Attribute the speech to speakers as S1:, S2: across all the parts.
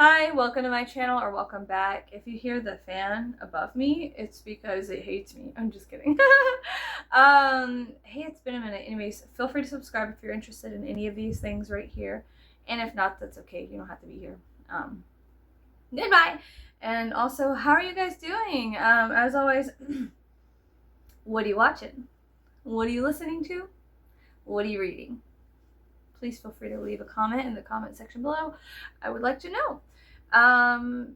S1: Hi, welcome to my channel, or welcome back. If you hear the fan above me, it's because it hates me. I'm just kidding. Hey, it's been a minute. Anyways, feel free to subscribe if you're interested in any of these things right here. And if not, that's okay. You don't have to be here. Goodbye. And also, how are you guys doing? As always, what are you watching? What are you listening to? What are you reading? Please feel free to leave a comment in the comment section below. I would like to know.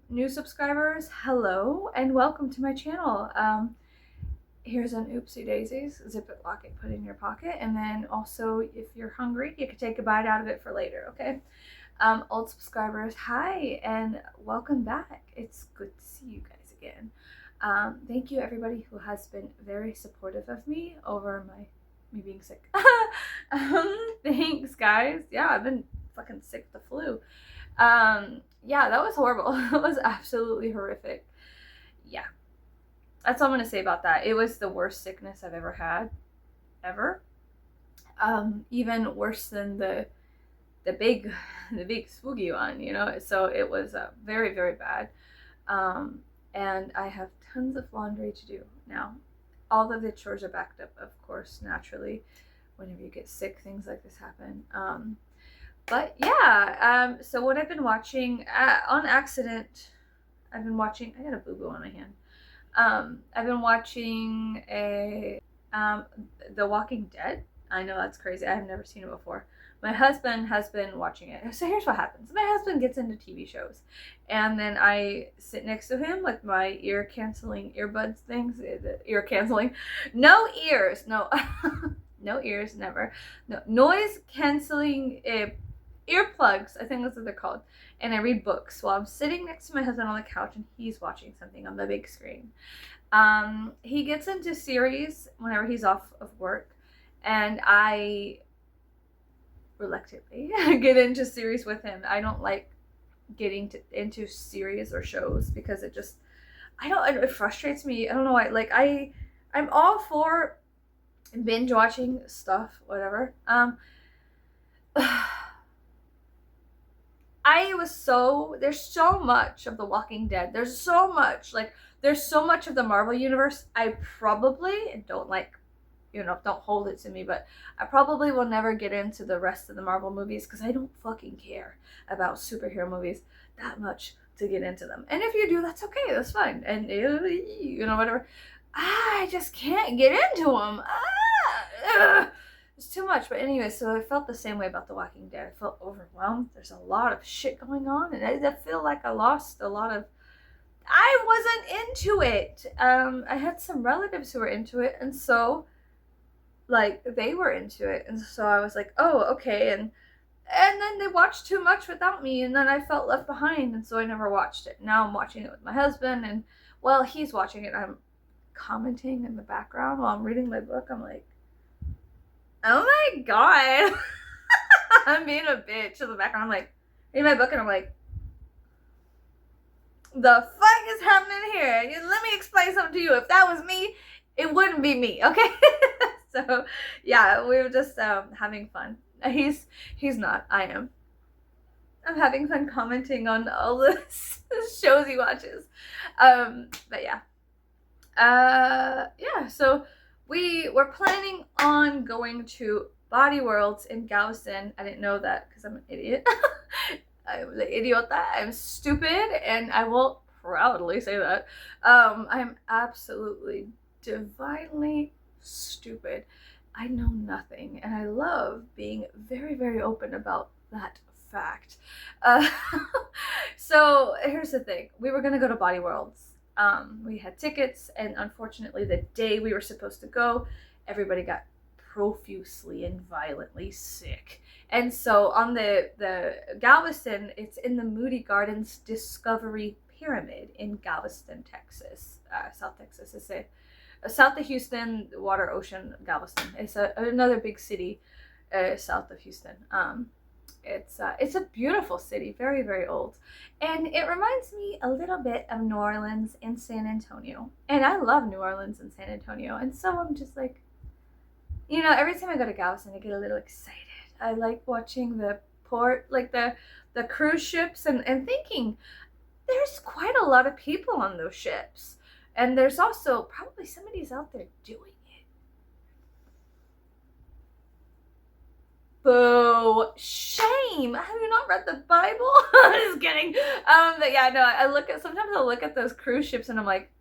S1: New subscribers, hello and welcome to my channel. Here's an oopsie daisies, zip it, lock it, put it in your pocket, and then also if you're hungry, you could take a bite out of it for later, okay? Old subscribers, hi and welcome back. It's good to see you guys again. Thank you everybody who has been very supportive of me over me being sick. Thanks guys. Yeah, I've been fucking sick with the flu. Yeah, that was horrible. It was absolutely horrific. Yeah, that's all I'm gonna say about that. It was the worst sickness I've ever had, ever. Even worse than the big spooky one, you know. So it was very, very bad. And I have tons of laundry to do now. All of the chores are backed up, of course, naturally. Whenever you get sick, things like this happen. But yeah, so what I've been watching on accident, I've been watching. I got a boo boo on my hand. I've been watching The Walking Dead. I know that's crazy. I've never seen it before. My husband has been watching it. So here's what happens. My husband gets into TV shows, and then I sit next to him with my ear canceling earbuds things. Ear canceling, no ears, no, no ears, never, no noise canceling earplugs. I think that's what they're called. And I read books while I'm sitting next to my husband on the couch, and he's watching something on the big screen. He gets into series whenever he's off of work, and I reluctantly get into series with him. I don't like getting into series or shows because it frustrates me. I don't know why. Like I'm all for binge watching stuff, whatever. There's so much of The Walking Dead. There's so much of the Marvel universe. I probably don't like, don't hold it to me, but I probably will never get into the rest of the Marvel movies because I don't fucking care about superhero movies that much to get into them. And if you do, that's okay, that's fine. And whatever. I just can't get into them. It's too much. But anyway, so I felt the same way about The Walking Dead. I felt overwhelmed. There's a lot of shit going on, and I feel like I lost a lot of. I wasn't into it. I had some relatives who were into it, and so like they were into it, and so I was like, oh, okay, and then they watched too much without me, and then I felt left behind, and so I never watched it. Now I'm watching it with my husband, and while he's watching it, I'm commenting in the background while I'm reading my book. I'm like, oh my god. I'm being a bitch in the background. I'm like, reading my book, and I'm like, the fuck is happening here? Let me explain something to you. If that was me, it wouldn't be me, okay? So yeah, we were just having fun. He's not. I am. I'm having fun commenting on all the shows he watches. But yeah. Yeah, so we were planning on going to Body Worlds in Galveston. I didn't know that because I'm an idiot. I'm the idiota. I'm stupid, and I will proudly say that. I'm absolutely divinely stupid. I know nothing, and I love being very, very open about that fact. So here's the thing. We were gonna go to Body Worlds. We had tickets, and unfortunately the day we were supposed to go, everybody got profusely and violently sick. And so on the Galveston, it's in the Moody Gardens Discovery Pyramid in Galveston, Texas, South Texas. It's south of Houston, water, ocean, Galveston. It's another big city south of Houston. It's a beautiful city, very, very old. And it reminds me a little bit of New Orleans and San Antonio. And I love New Orleans and San Antonio. And so I'm just like, every time I go to Galveston, I get a little excited. I like watching the port, like the the cruise ships and thinking there's quite a lot of people on those ships. And there's also probably somebody's out there doing it. Boo. Shame. Have you not read the Bible? I'm just kidding. But yeah, no, sometimes I'll look at those cruise ships and I'm like,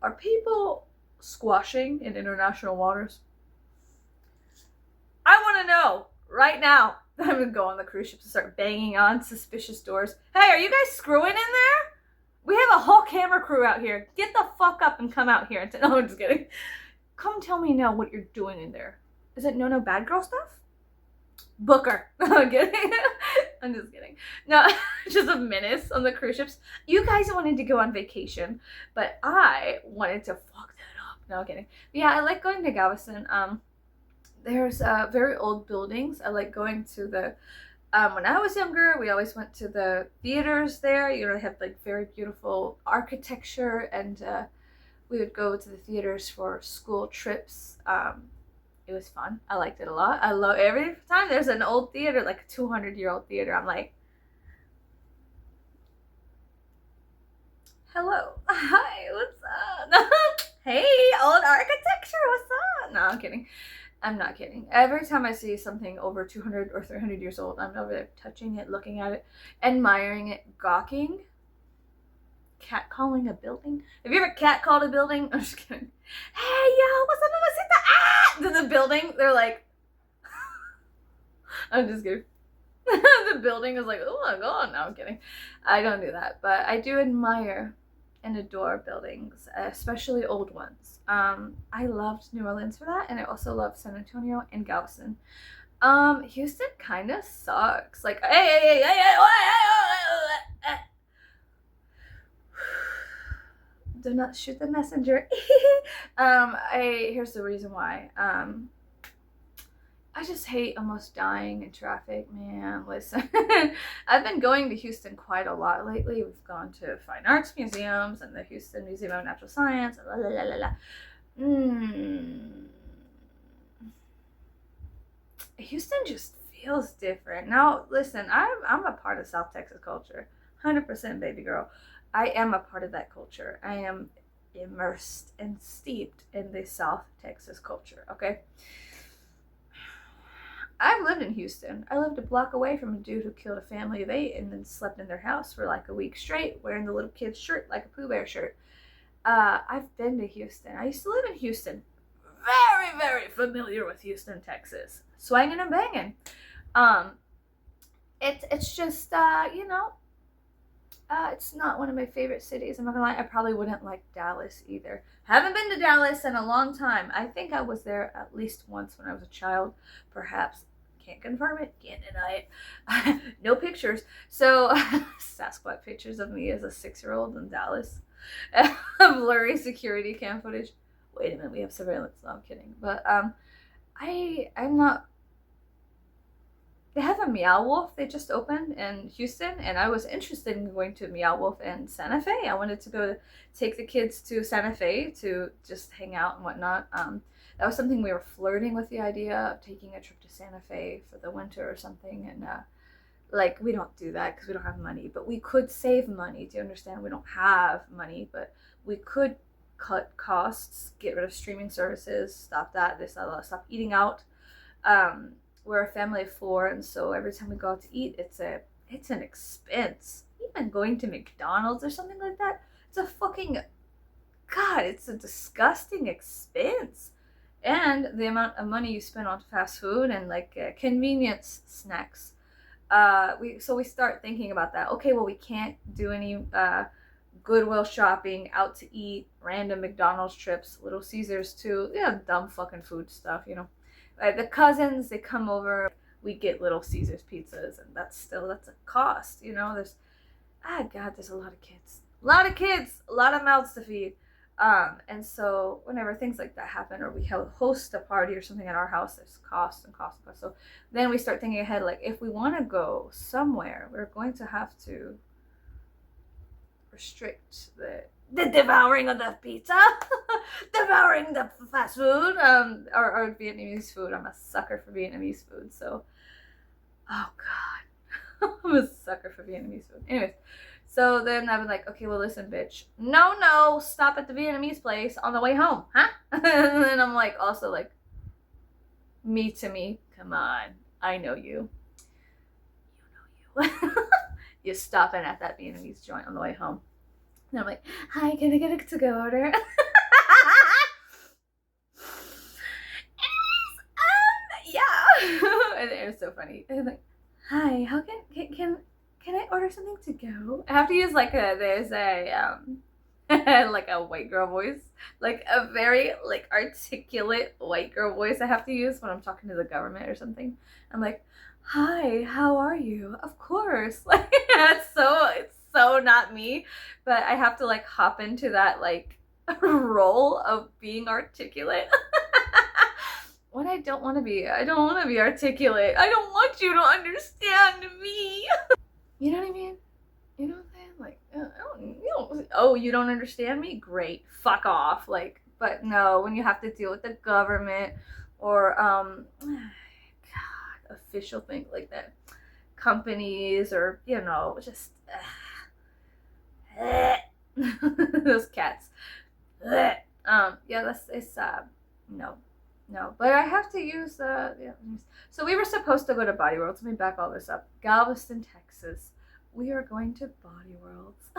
S1: are people squashing in international waters? I want to know right now. I'm gonna go on the cruise ships and start banging on suspicious doors. Hey, are you guys screwing in there? We have a whole camera crew out here. Get the fuck up and come out here. No, I'm just kidding. Come tell me now what you're doing in there. Is it no bad girl stuff? Booker. I'm kidding. I'm just kidding. No, just a menace on the cruise ships. You guys wanted to go on vacation, but I wanted to fuck that up. No, I'm kidding. But yeah, I like going to Galveston. There's very old buildings. I like going to the, when I was younger, we always went to the theaters there. You know, they have like very beautiful architecture, and we would go to the theaters for school trips. It was fun. I liked it a lot. I love every time there's an old theater, like a 200-year-old theater, I'm like, hello, hi, what's up? Hey, old architecture, what's up? No, I'm kidding. I'm not kidding. Every time I see something over 200 or 300 years old, I'm over there touching it, looking at it, admiring it, gawking. Catcalling a building? Have you ever catcalled a building? I'm just kidding. Hey, yo, what's up, mamacita? To the building, they're like, I'm just kidding. The building is like, oh my god, no, I'm kidding. I don't do that, but I do admire and adore buildings, especially old ones. I loved New Orleans for that, and I also loved San Antonio and Galveston. Houston kind of sucks. Like, hey, do not shoot the messenger. Here's the reason why. I just hate almost dying in traffic, man. Listen, I've been going to Houston quite a lot lately. We've gone to fine arts museums and the Houston Museum of Natural Science. Houston just feels different. Now, listen, I'm a part of South Texas culture. 100% baby girl. I am a part of that culture. I am immersed and steeped in the South Texas culture, okay? I've lived in Houston. I lived a block away from a dude who killed a family of 8 and then slept in their house for like a week straight, wearing the little kid's shirt, like a Pooh Bear shirt. I've been to Houston. I used to live in Houston. Very, very familiar with Houston, Texas. Swanging and banging. It's just, it's not one of my favorite cities. I'm not gonna lie, I probably wouldn't like Dallas either. Haven't been to Dallas in a long time. I think I was there at least once when I was a child, perhaps. Can't confirm it, can't deny it. No pictures. So, Sasquatch pictures of me as a 6-year-old in Dallas. Blurry security cam footage. Wait a minute, we have surveillance. No, I'm kidding. But, I'm not. They have a Meow Wolf. They just opened in Houston, and I was interested in going to Meow Wolf and Santa Fe. I wanted to go take the kids to Santa Fe to just hang out and whatnot. That was something we were flirting with, the idea of taking a trip to Santa Fe for the winter or something. And like, we don't do that because we don't have money, but we could save money. Do you understand? We don't have money, but we could cut costs, get rid of streaming services, stop that, stop eating out. We're a family of 4, and so every time we go out to eat, it's an expense. Even going to McDonald's or something like that, it's a disgusting expense. And the amount of money you spend on fast food and like convenience snacks. We start thinking about that. Okay, well, we can't do any Goodwill shopping, out to eat, random McDonald's trips, Little Caesars too. Yeah, dumb fucking food stuff, you know. The cousins, they come over, we get Little Caesars pizzas, and that's a cost, you know. There's a lot of kids, a lot of mouths to feed. And so whenever things like that happen, or we host a party or something at our house, there's cost and cost and cost. So then we start thinking ahead, like, if we want to go somewhere, we're going to have to restrict the devouring of the pizza, devouring the fast food, or Vietnamese food. I'm a sucker for Vietnamese food. So, oh God. I'm a sucker for Vietnamese food. Anyways, so then I was like, okay, well, listen, bitch. No, stop at the Vietnamese place on the way home, huh? And then I'm like, also like, me to me, come on, I know you. You know you. You're stopping at that Vietnamese joint on the way home. And I'm like, hi, can I get a to-go order? Anyways, yeah. And it was so funny. And like, hi, how can I order something to go? I have to use like there's a like a white girl voice, like a very like articulate white girl voice I have to use when I'm talking to the government or something. I'm like, hi, how are you? Of course. Like it's so not me, but I have to like hop into that like role of being articulate. When I don't want to be articulate. I don't want you to understand me. You know what I mean? You know what I'm saying? Like, you don't understand me? Great. Fuck off. Like, but no, when you have to deal with the government or, God, official things like that, companies or, you know, just, those cats. Yeah, it's, no, but I have to use yeah. So we were supposed to go to Body Worlds. Let me back all this up. Galveston, Texas. We are going to Body Worlds.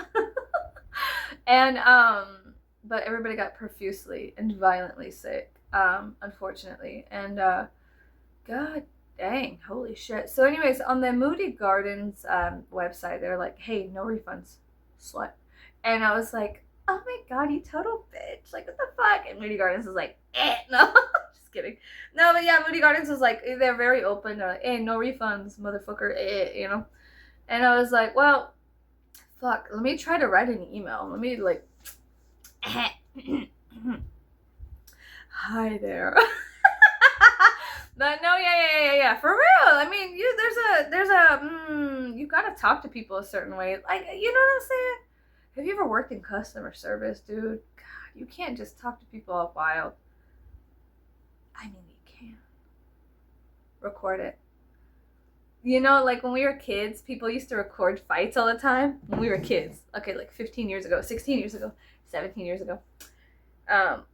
S1: And but everybody got profusely and violently sick, unfortunately. And god dang, holy shit. So anyways, on the Moody Gardens website, they're like, hey, no refunds, slut. And I was like, oh my god, you total bitch. Like, what the fuck? And Moody Gardens was like, no. Just kidding. No, but yeah, Moody Gardens was like, they're very open. They're like, hey, no refunds, motherfucker, you know? And I was like, well, fuck, let me try to write an email. Let me, like, hi there. But no, yeah. For real. I mean, you gotta talk to people a certain way. Like, you know what I'm saying? Have you ever worked in customer service, dude? God, you can't just talk to people all wild. I mean, you can. Record it. You know, like when we were kids, people used to record fights all the time. When we were kids. Okay, like 15 years ago, 16 years ago, 17 years ago.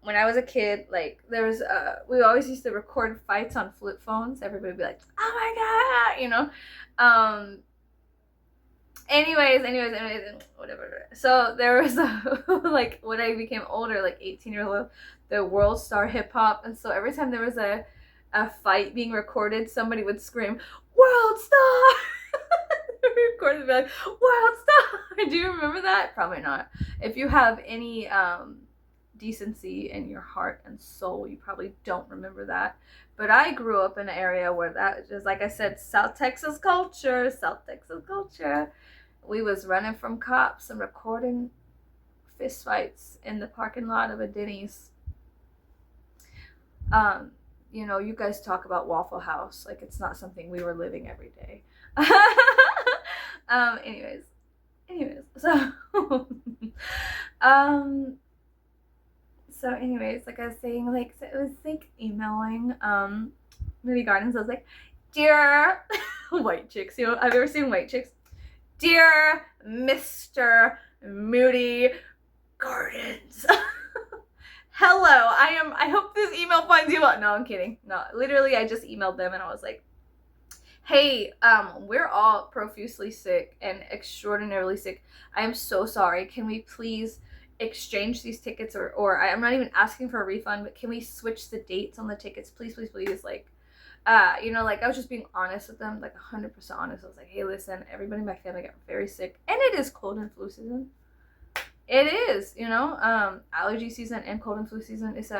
S1: When I was a kid, like there was, we always used to record fights on flip phones. Everybody would be like, oh my God, you know? Anyways, whatever. So there was like when I became older, like 18 years old, the World Star Hip Hop. And so every time there was a fight being recorded, somebody would scream, World Star! Recorded and be like, World Star! Do you remember that? Probably not. If you have any decency in your heart and soul, you probably don't remember that. But I grew up in an area where that was, like I said, South Texas culture. We was running from cops and recording fist fights in the parking lot of a Denny's. You know, you guys talk about Waffle House like it's not something we were living every day. Anyways, so so anyways, like I was saying, like, so it was like emailing Moody Gardens. I was like, dear white chicks, you know, have you ever seen White Chicks? Dear Mr. Moody Gardens. Hello, I hope this email finds you well. No, I'm kidding. No, literally I just emailed them and I was like, hey, we're all profusely sick and extraordinarily sick. I am so sorry. Can we please exchange these tickets, or I'm not even asking for a refund, but can we switch the dates on the tickets? Please. Like, you know, like I was just being honest with them, like 100% honest. I was like, hey, listen, everybody in my family got very sick, and it is cold and flu season. It is, you know, allergy season and cold and flu season. It's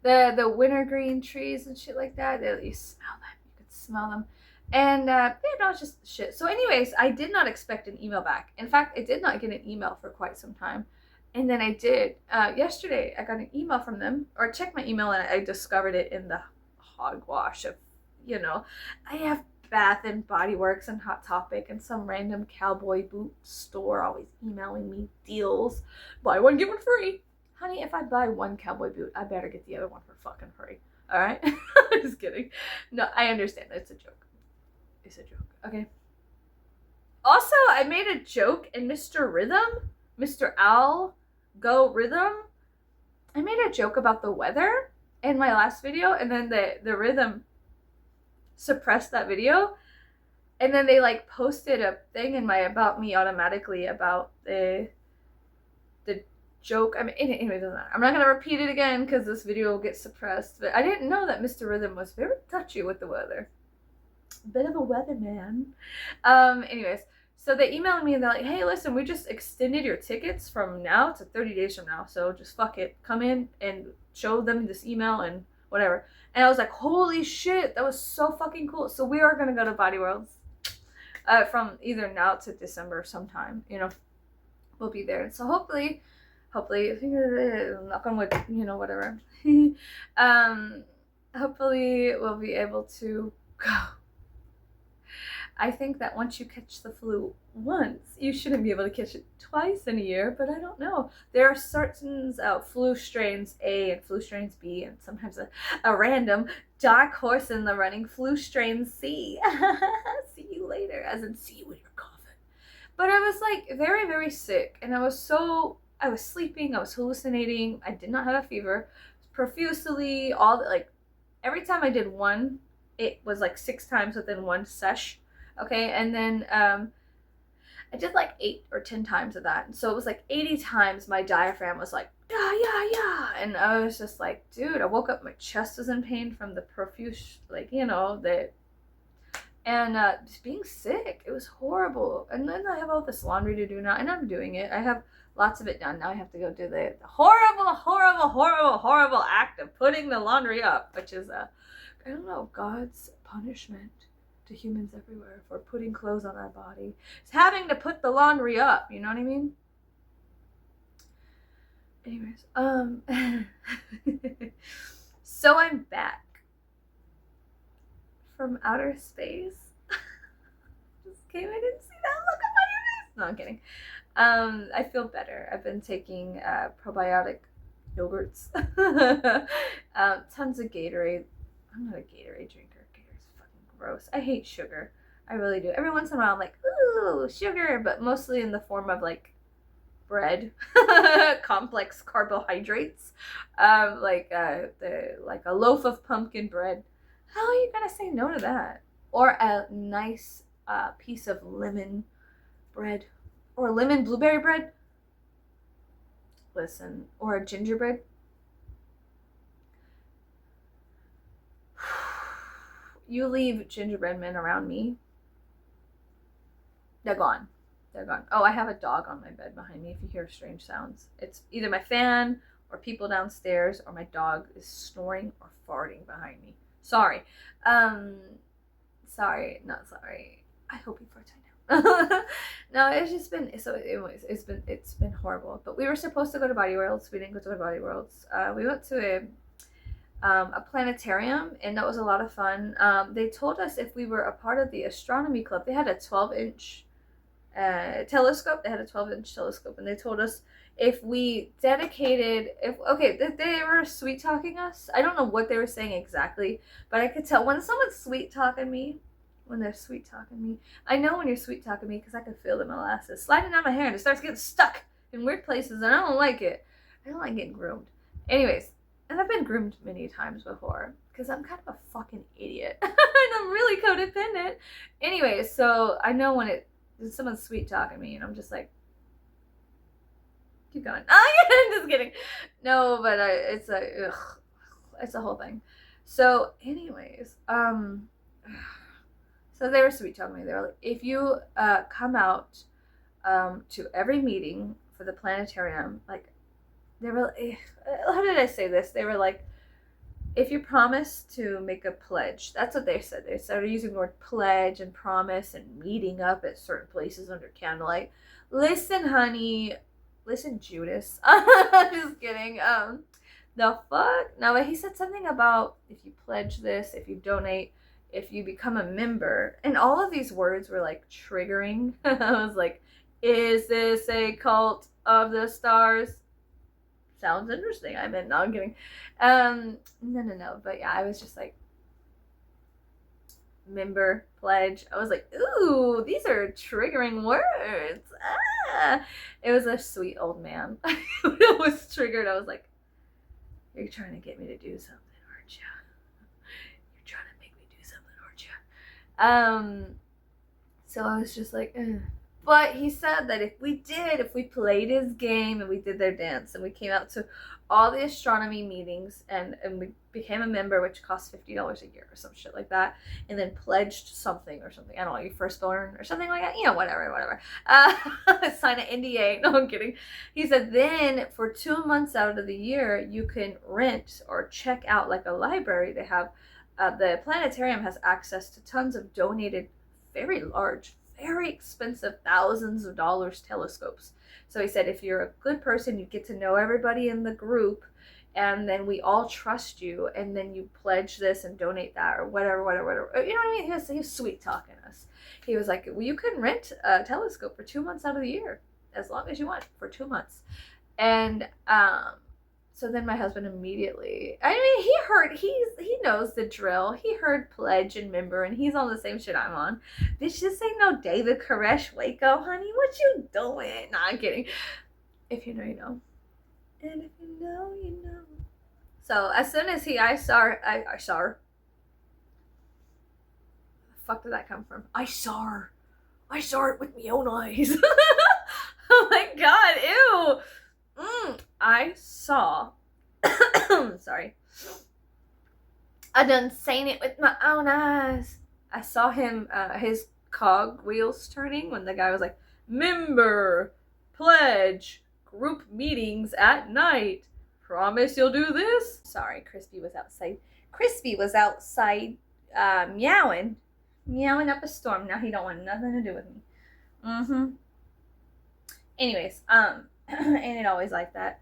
S1: the wintergreen trees and shit like that. You smell them. You could smell them. And yeah, no, it's just shit. So anyways, I did not expect an email back. In fact, I did not get an email for quite some time. And then I did. Yesterday, I got an email from them, or checked my email, and I discovered it in the hogwash of, you know, I have Bath and Body Works and Hot Topic and some random cowboy boot store always emailing me deals. Buy one, get one free. Honey, if I buy one cowboy boot, I better get the other one for fucking free. All right? Just kidding. No, I understand. It's a joke. It's a joke. Okay? I made a joke and Mr. Rhythm, Mr. Al Go Rhythm, I made a joke about the weather in my last video, and then the Rhythm suppressed that video, and then they like posted a thing in my About Me automatically about the joke. I mean, anyway, it doesn't matter. I'm not gonna repeat it again because this video will get suppressed, but I didn't know that Mr. Rhythm was very touchy with the weather. Bit of a weatherman. Anyways, so they emailed me and they're like, hey, listen, we just extended your tickets from now to 30 days from now, so just fuck it, come in and show them this email and whatever. And I was like, holy shit, that was so fucking cool. So we are gonna go to Body Worlds from either now to December sometime, you know, we'll be there. So hopefully, knock on wood, you know, whatever. Hopefully we'll be able to go. I think that once you catch the flu once, you shouldn't be able to catch it twice in a year, but I don't know. There are certain flu strains A and flu strains B, and sometimes a random dark horse in the running, flu strain C. See you later, as in see you when you're coughing. But I was like very, very sick, and I was sleeping, I was hallucinating, I did not have a fever, profusely, every time I did one, it was like 6 times within one sesh. Okay, and then I did like 8 or 10 times of that. And so it was like 80 times my diaphragm was like, yeah, yeah, yeah. And I was just like, dude, I woke up, my chest was in pain from the profuse, just being sick. It was horrible. And then I have all this laundry to do now, and I'm doing it. I have lots of it done. Now I have to go do the horrible, horrible, horrible, horrible act of putting the laundry up, which is I don't know, God's punishment to humans everywhere for putting clothes on our body. It's having to put the laundry up, you know what I mean? Anyways, so I'm back from outer space. Just kidding, I didn't see that look on your face. No, I'm kidding. I feel better. I've been taking probiotic yogurts, tons of Gatorade. I'm not a Gatorade drinker. Gatorade's fucking gross. I hate sugar. I really do. Every once in a while I'm like, ooh, sugar, but mostly in the form of like bread, complex carbohydrates, like a loaf of pumpkin bread. How are you gonna say no to that? Or a nice piece of lemon bread, or lemon blueberry bread. Listen, or a gingerbread. You leave gingerbread men around me, they're gone. They're gone. Oh, I have a dog on my bed behind me. If you hear strange sounds, it's either my fan or people downstairs, or my dog is snoring or farting behind me. Sorry. Sorry, not sorry. I hope you fart right now. No, it's just been, so anyways, it's been horrible. But we were supposed to go to Body Worlds. We didn't go to Body Worlds. We went to a planetarium, and that was a lot of fun. They told us if we were a part of the astronomy club, they had a 12-inch telescope. They had a 12-inch telescope, and they told us if we dedicated, they were sweet talking us. I don't know what they were saying exactly, but I could tell when someone's sweet talking me. When they're sweet talking me, I know when you're sweet talking me because I can feel the molasses sliding down my hair, and it starts getting stuck in weird places, and I don't like it. I don't like getting groomed. Anyways. And I've been groomed many times before because I'm kind of a fucking idiot and I'm really codependent. Anyway, so I know when someone's sweet talking me and I'm just like, keep going. I'm just kidding. No, but it's a whole thing. So anyways, so they were sweet talking me. They were like, if you come out to every meeting for the planetarium, like, they were, how did I say this? They were like, if you promise to make a pledge, that's what they said. They started using the word pledge and promise and meeting up at certain places under candlelight. Listen, honey. Listen, Judas. Just kidding. The fuck? No, but he said something about if you pledge this, if you donate, if you become a member. And all of these words were like triggering. I was like, is this a cult of the stars? Sounds interesting. I meant, no, I'm kidding. No. But yeah, I was just like, member, pledge. I was like, ooh, these are triggering words. Ah. It was a sweet old man. I was triggered. I was like, you're trying to get me to do something, aren't you? You're trying to make me do something, aren't you? So I was just like, ugh. But he said that if we played his game and we did their dance and we came out to all the astronomy meetings and we became a member, which cost $50 a year or some shit like that, and then pledged something or something, I don't know, your firstborn or something like that, whatever. Sign an NDA. No, I'm kidding. He said then for 2 months out of the year, you can rent or check out like a library. They have, the planetarium has access to tons of donated, very large, very expensive, thousands of dollars telescopes. So he said if you're a good person, you get to know everybody in the group, and then we all trust you, and then you pledge this and donate that or whatever. You know what I mean? He was sweet talking us. He was like, well, you can rent a telescope for 2 months out of the year, as long as you want, for 2 months. And so then my husband immediately, I mean, he knows the drill. He heard pledge and member, and he's on the same shit I'm on. Bitch, this ain't no David Koresh Waco, honey. What you doing? Nah, I'm kidding. If you know, you know. And if you know, you know. So as soon as I saw, the fuck did that come from? I saw it with my own eyes. Oh my god, ew. I saw, sorry, I done seen it with my own eyes. I saw him, his cog wheels turning when the guy was like, member, pledge, group meetings at night. Promise you'll do this? Sorry, Crispy was outside. Meowing up a storm. Now he don't want nothing to do with me. Anyways, ain't it always like that?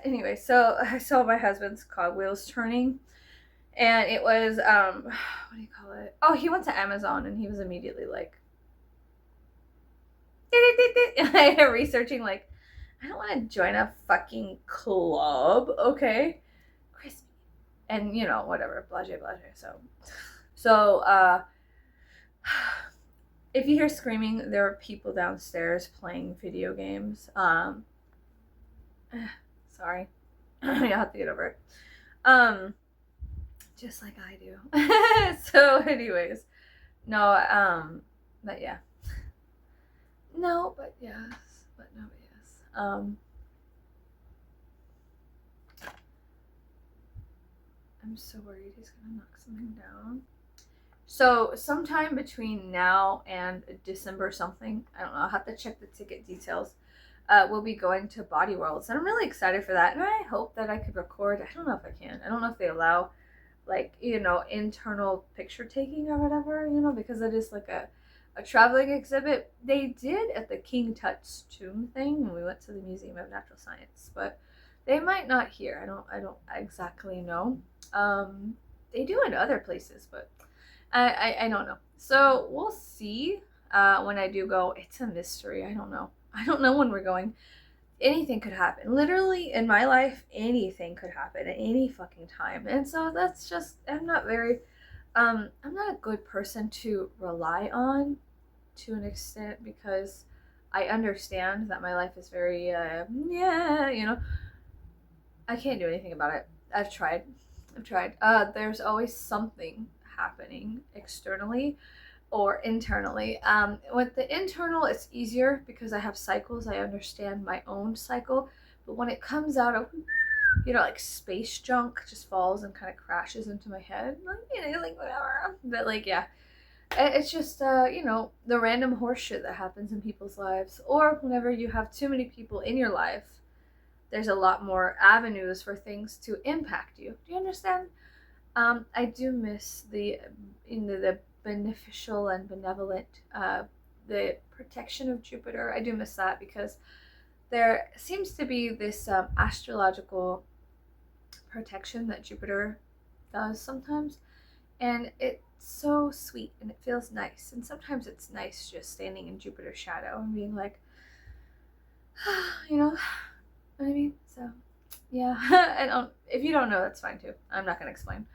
S1: Anyway, so I saw my husband's cogwheels turning, and it was, what do you call it? Oh, he went to Amazon, and he was immediately like, researching, like, I don't want to join a fucking club, okay? Crispy. And, whatever, blase. So, if you hear screaming, there are people downstairs playing video games. Sorry. You'll have to get over it. Just like I do. So anyways. No, but yeah. No, but yes. But no, but yes. I'm so worried he's gonna knock something down. So sometime between now and December something, I don't know, I'll have to check the ticket details. We'll be going to Body Worlds, and I'm really excited for that. And I hope that I could record. I don't know if I can. I don't know if they allow, like, internal picture taking or whatever, because it is like a traveling exhibit. They did at the King Tut's tomb thing when we went to the Museum of Natural Science, but they might not here. I don't exactly know. They do in other places, but I don't know. So we'll see when I do go. It's a mystery. I don't know when we're going. Anything could happen. Literally, in my life, anything could happen at any fucking time. And so that's just, I'm not a good person to rely on to an extent, because I understand that my life is very, I can't do anything about it. I've tried. There's always something happening externally or internally. With the internal, it's easier because I have cycles. I understand my own cycle. But when it comes out of, like space junk just falls and kind of crashes into my head, like whatever. But like, yeah, it's just, the random horse shit that happens in people's lives. Or whenever you have too many people in your life, there's a lot more avenues for things to impact you. Do you understand? I do miss the beneficial and benevolent, the protection of Jupiter. I do miss that, because there seems to be this astrological protection that Jupiter does sometimes, and it's so sweet and it feels nice. And sometimes it's nice just standing in Jupiter's shadow and being like, you know what I mean? So yeah. If you don't know, that's fine too. I'm not gonna explain.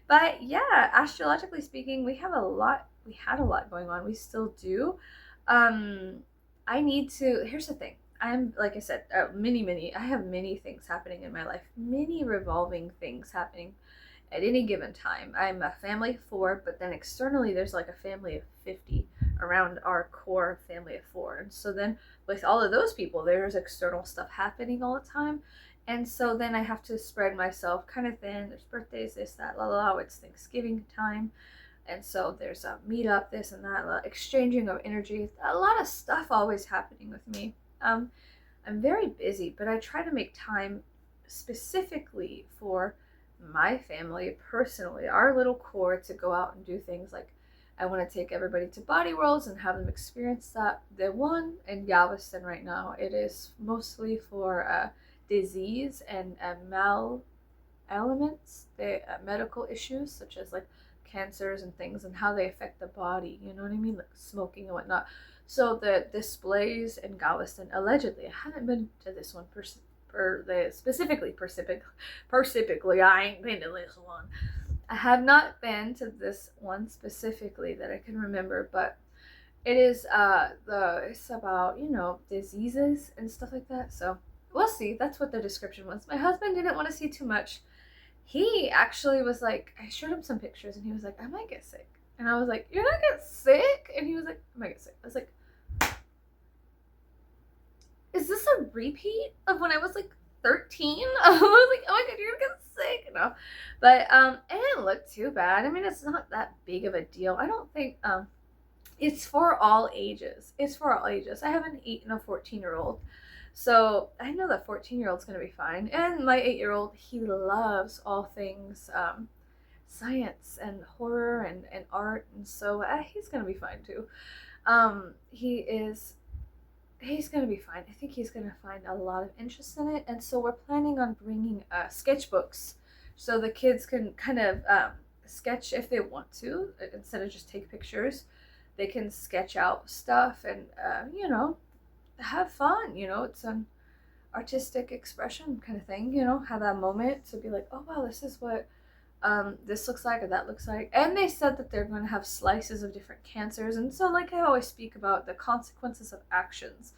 S1: But yeah, astrologically speaking, we had a lot going on. We still do. Um, I need to, here's the thing. I'm, like I said, I have many things happening in my life, many revolving things happening at any given time. I'm a family of four, but then externally there's like a family of 50 around our core family of four. And so then with all of those people, there's external stuff happening all the time. And so then I have to spread myself kind of thin. There's birthdays, this, that, la la la. It's Thanksgiving time. And so there's a meetup, this and that, exchanging of energy. A lot of stuff always happening with me. I'm very busy, but I try to make time specifically for my family personally, our little core, to go out and do things like I want to take everybody to Body Worlds and have them experience that. The one in Galveston right now, it is mostly for disease and elements, the medical issues such as like cancers and things and how they affect the body. You know what I mean, like smoking and whatnot. So the displays in Galveston, allegedly, I haven't been to this one specifically, I ain't been to this one. I have not been to this one specifically that I can remember, but it is it's about, you know, diseases and stuff like that. So we'll see. That's what the description was. My husband didn't want to see too much. He actually was like, I showed him some pictures and he was like, I might get sick. And I was like, you're not get sick? And he was like, I might get sick. I was like, is this a repeat of when I was like 13? I was like, oh my god, you're gonna get sick. No. But it didn't look too bad. I mean, it's not that big of a deal. I don't think it's for all ages. It's for all ages. I have an 8 and a 14-year-old. So I know that 14-year-old's gonna be fine. And my 8-year-old, he loves all things science and horror and art, and so he's gonna be fine too. He's gonna be fine. I think he's gonna find a lot of interest in it, and so we're planning on bringing sketchbooks, so the kids can kind of sketch if they want to, instead of just take pictures. They can sketch out stuff and you know, have fun. You know, it's an artistic expression kind of thing. You know, have that moment to be like, oh wow, this is what this looks like or that looks like. And they said that they're going to have slices of different cancers. And so, like I always speak about the consequences of actions,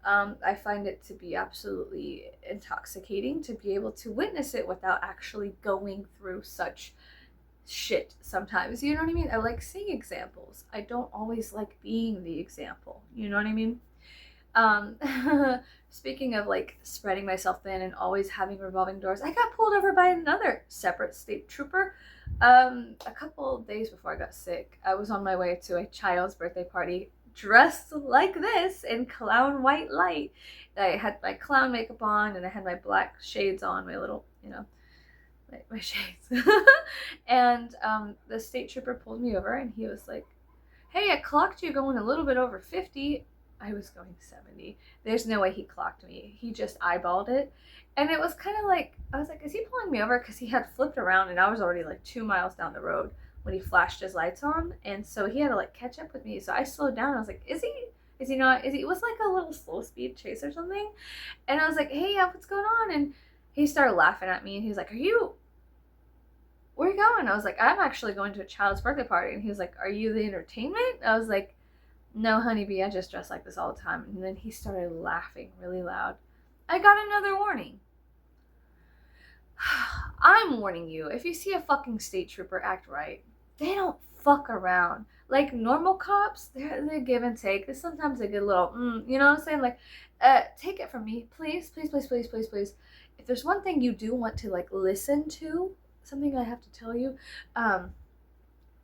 S1: I find it to be absolutely intoxicating to be able to witness it without actually going through such shit sometimes. You know what I mean? I like seeing examples. I don't always like being the example. You know what I mean? Um, Speaking of like spreading myself thin and always having revolving doors, I got pulled over by another separate state trooper. A couple days before I got sick, I was on my way to a child's birthday party dressed like this in clown white light. I had my clown makeup on and I had my black shades on, my little, you know, my shades. And the state trooper pulled me over and he was like, hey, I clocked you going a little bit over 50. I was going 70. There's no way he clocked me. He just eyeballed it. And it was kind of like, I was like, is he pulling me over? Because he had flipped around and I was already like 2 miles down the road when he flashed his lights on. And so he had to like catch up with me. So I slowed down. I was like, is he? Is he not? Is he? It was like a little slow speed chase or something. And I was like, hey, what's going on? And he started laughing at me and he was like, where are you going? I was like, I'm actually going to a child's birthday party. And he was like, are you the entertainment? I was like, no, honeybee, I just dress like this all the time. And then he started laughing really loud. I got another warning. I'm warning you, if you see a fucking state trooper act right, they don't fuck around. Like normal cops, they give and take. Sometimes they get a little, you know what I'm saying? Like, take it from me, please, please, please, please, please, please. If there's one thing you do want to like listen to, something I have to tell you,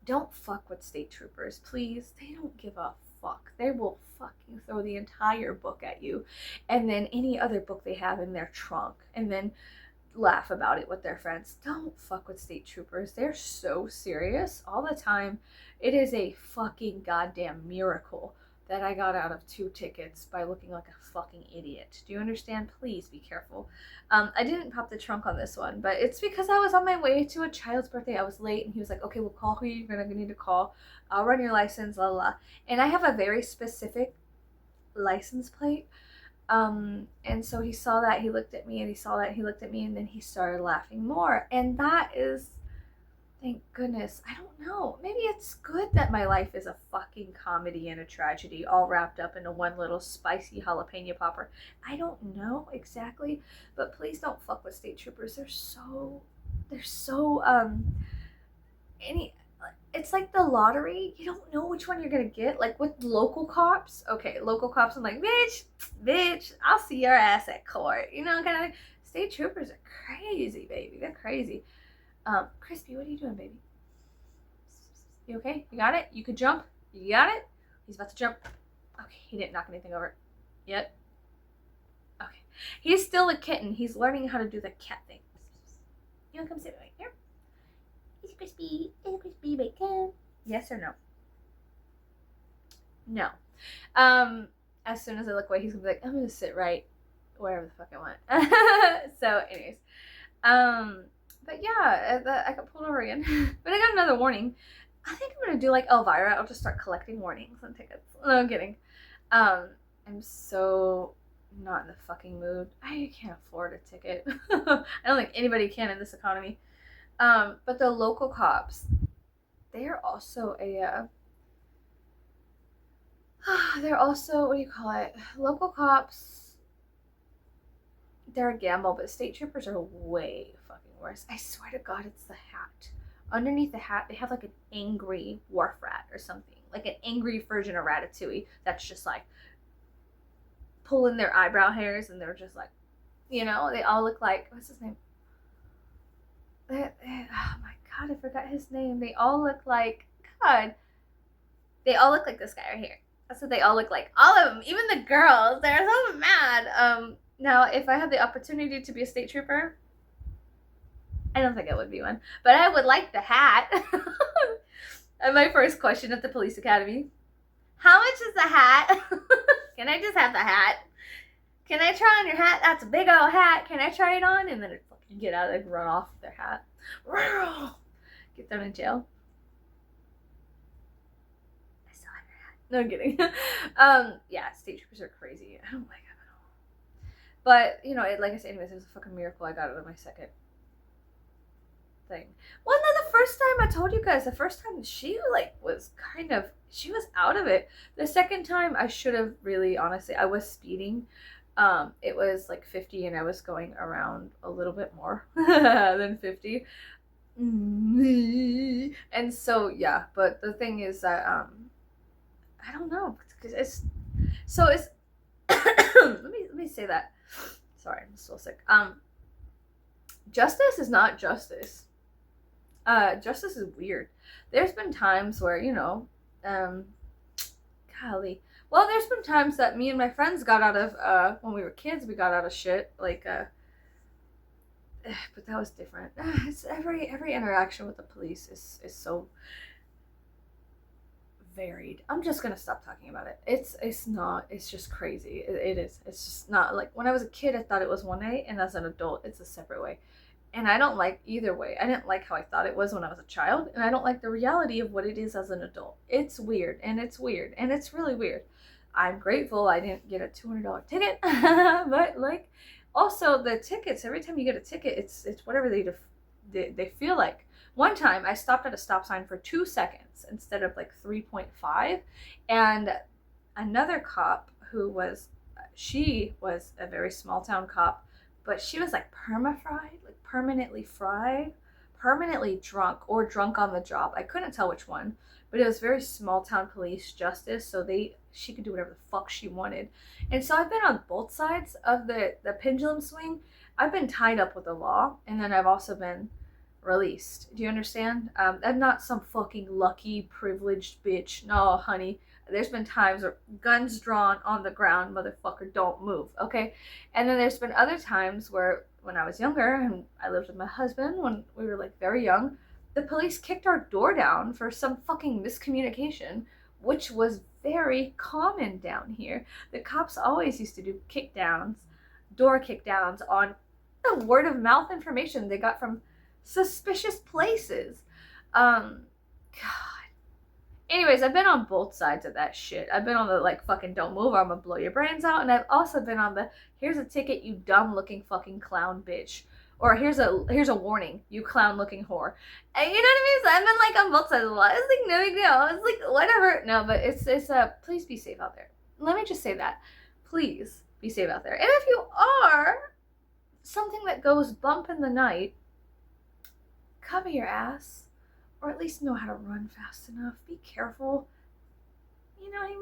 S1: don't fuck with state troopers, please. They don't give a fuck. They will fucking throw the entire book at you and then any other book they have in their trunk and then laugh about it with their friends. Don't fuck with state troopers. They're so serious all the time. It is a fucking goddamn miracle that I got out of 2 tickets by looking like a fucking idiot. Do you understand? Please be careful. I didn't pop the trunk on this one, but it's because I was on my way to a child's birthday. I was late and he was like, okay, we'll call who you're gonna need to call. I'll run your license, la la la. And I have a very specific license plate. And so he saw that, he looked at me, and he saw that, he looked at me, and then he started laughing more. And that is Thank goodness. I don't know. Maybe it's good that my life is a fucking comedy and a tragedy all wrapped up into one little spicy jalapeno popper. I don't know exactly, but please don't fuck with state troopers. They're so any it's like the lottery. You don't know which one you're gonna get. Like with local cops, okay, local cops, I'm like, bitch, I'll see your ass at court. You know, kind of like state troopers are crazy, baby. They're crazy. Crispy, what are you doing, baby? You okay? You got it? You could jump? You got it? He's about to jump. Okay, he didn't knock anything over yet. Okay. He's still a kitten. He's learning how to do the cat thing. You wanna come sit right here? Is Crispy bacon? Yes or no? No. As soon as I look away, he's gonna be like, I'm gonna sit right wherever the fuck I want. So, anyways. But yeah, I got pulled over again. But I got another warning. I think I'm gonna do like Elvira. I'll just start collecting warnings and tickets. No, I'm kidding. I'm so not in the fucking mood. I can't afford a ticket. I don't think anybody can in this economy. But the local cops, they're also they're also, what do you call it? Local cops, they're a gamble, but state troopers are way fucking worse. I swear to God, it's the hat. Underneath the hat, they have like an angry wharf rat or something. Like an angry version of Ratatouille that's just like pulling their eyebrow hairs, and they're just like, you know, they all look like, what's his name? Oh my God, I forgot his name. They all look like, God, they all look like this guy right here. That's what they all look like. All of them, even the girls, they're so mad. Now, if I had the opportunity to be a state trooper, I don't think I would be one, but I would like the hat. And my first question at the police academy, how much is the hat? Can I just have the hat? Can I try on your hat? That's a big old hat. Can I try it on? And then it fucking get out, like run off with their hat. Get them in jail. I still have your hat. No, I'm kidding. Yeah, state troopers are crazy. I don't like them at all. But, you know, like I said, anyways, it was a fucking miracle I got it on my second thing. Well, no, the first time I told you guys, the first time she like was kind of, she was out of it. The second time I should have really, honestly, I was speeding. It was like 50 and I was going around a little bit more than 50. And so, yeah, but the thing is that, I don't know, because it's, so it's, let me say that. Sorry, I'm still sick. Justice is not justice. Justice is weird. There's been times where, you know, golly. Well, there's been times that me and my friends got out of, when we were kids, we got out of shit, like, but that was different. It's every interaction with the police is so varied. I'm just gonna stop talking about it. It's just crazy. It is. It's just not, like, when I was a kid, I thought it was one way, and as an adult, it's a separate way. And I don't like either way. I didn't like how I thought it was when I was a child, and I don't like the reality of what it is as an adult. It's weird, and it's really weird. I'm grateful I didn't get a $200 ticket, but like, also the tickets, every time you get a ticket, it's whatever they feel like. One time I stopped at a stop sign for 2 seconds instead of like 3.5, and another cop she was a very small town cop, but she was like perma-fried, like permanently fried, permanently drunk, or drunk on the job. I couldn't tell which one, but it was very small town police justice, so she could do whatever the fuck she wanted. And so I've been on both sides of the pendulum swing. I've been tied up with the law, and then I've also been released. Do you understand? I'm not some fucking lucky, privileged bitch. No, honey. There's been times where guns drawn on the ground, motherfucker, don't move, okay? And then there's been other times where, when I was younger and I lived with my husband when we were like very young, the police kicked our door down for some fucking miscommunication, which was very common down here. The cops always used to do door kickdowns on the word of mouth information they got from suspicious places. God. Anyways, I've been on both sides of that shit. I've been on the, like, fucking don't move or I'm gonna blow your brains out. And I've also been on the, here's a ticket, you dumb looking fucking clown bitch. Or here's a warning, you clown looking whore. And you know what I mean? So I've been like on both sides a lot. It's like no big deal. It's like whatever. No, but it's please be safe out there. Let me just say that. Please be safe out there. And if you are something that goes bump in the night, cover your ass. Or at least know how to run fast enough. Be careful. You know what I